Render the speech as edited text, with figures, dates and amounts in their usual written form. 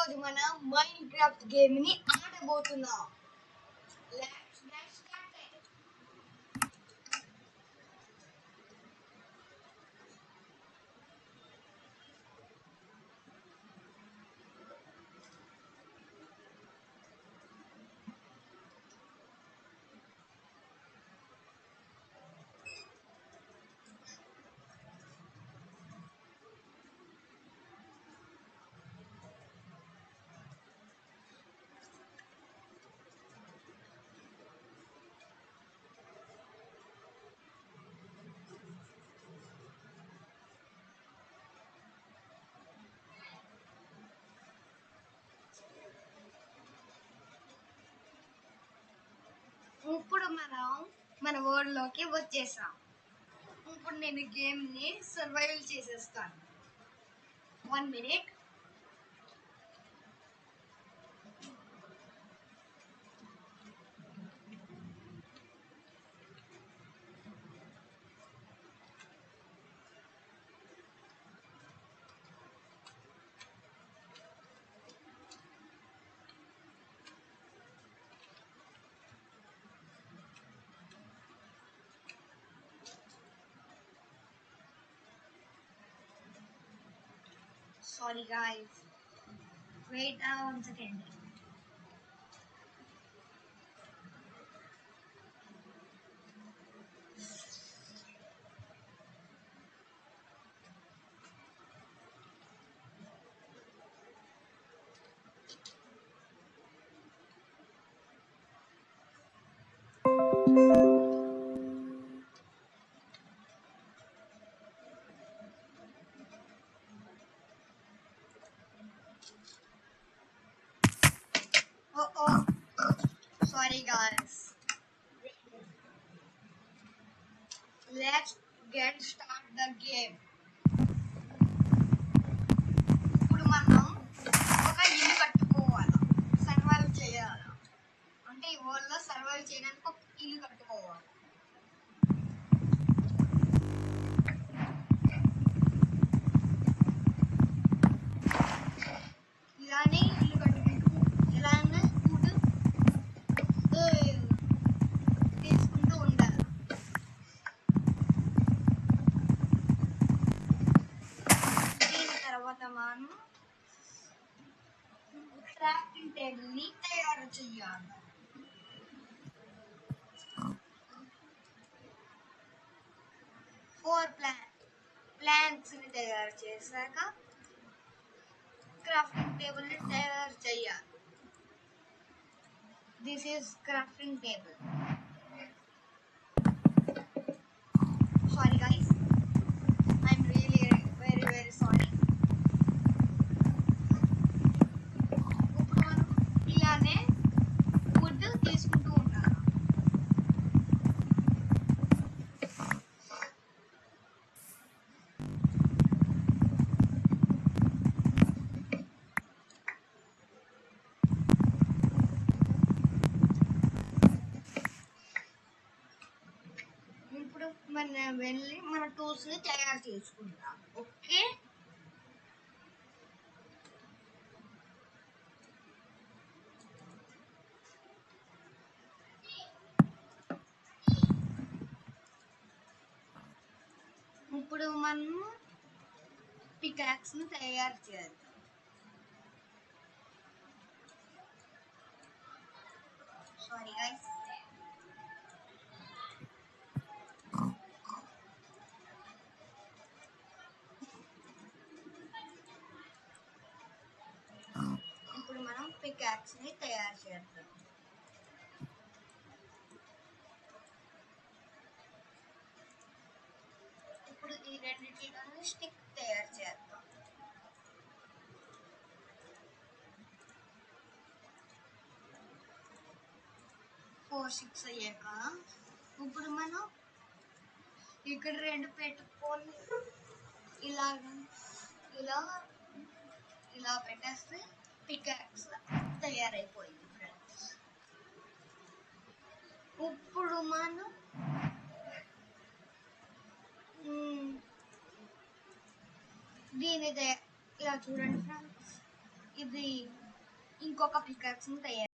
ఈరోజు మనం mine craft game ని ఆడబోతున్నాం. Let's get started. ఇప్పుడు మనం మన వరల్డ్ లోకి వచ్చేసాం. ఇప్పుడు నేను గేమ్ ని సర్వైవల్ చేసేస్తాను. 1 minute. Sorry guys. Wait 1 second. Oh. Sorry guys. Let's get start the game. ఇప్పుడు మనం ఒక ఇల్లు కట్టుకోవాలి. సర్వైవ్ చేయాలి. అంటే ఈ వరల్డ్ లో సర్వైవ్ చేయడానికి ఒక ఇల్లు కట్టుకోవాలి. ఇలానే ఇల్లు కట్టుకుంటూ ఇలానే ఫుడ్ తీసుకుంటూ ఉండాలి. దీని తర్వాత మనం క్రాఫ్టింగ్ టేబుల్ ని తయారు చేయాలి. ఫోర్ ప్లాంక్స్ ని తయారు చేశాక క్రాఫ్టింగ్ టేబుల్ ని తయారు చేయాలి. This is crafting table. Sorry guys, I'm really very sorry. ఇప్పుడు మనం ఇలానే ఫుడ్ తీసుకుంటూ ఉండాలి. ఇప్పుడు మనం వెళ్ళి మన టూల్స్ ని తయారు చేసుకుంటాం. ఓకే, ఇప్పుడు మనం పికాక్స్ ని తయారు చేద్దాం. Sorry guys. ఇప్పుడు మనం పికాక్స్ ని తయారు చేద్దాం. ఇప్పుడు ఈ రెండింటిలోని స్టిక్ తయారు చేద్దాం. ఫోర్ స్టిక్స్ అయ్యాక ఇప్పుడు మనం ఇక్కడ రెండు పెట్టుకొని ఇలా ఇలా పెట్టేస్తే పికాక్స్ తయారైపోయింది ఫ్రెండ్స్. ఇప్పుడు మనం దీని ఇలా చూడండి ఫ్రెండ్స్, ఈ ఇది ఇంకొక పికాక్స్ తయారు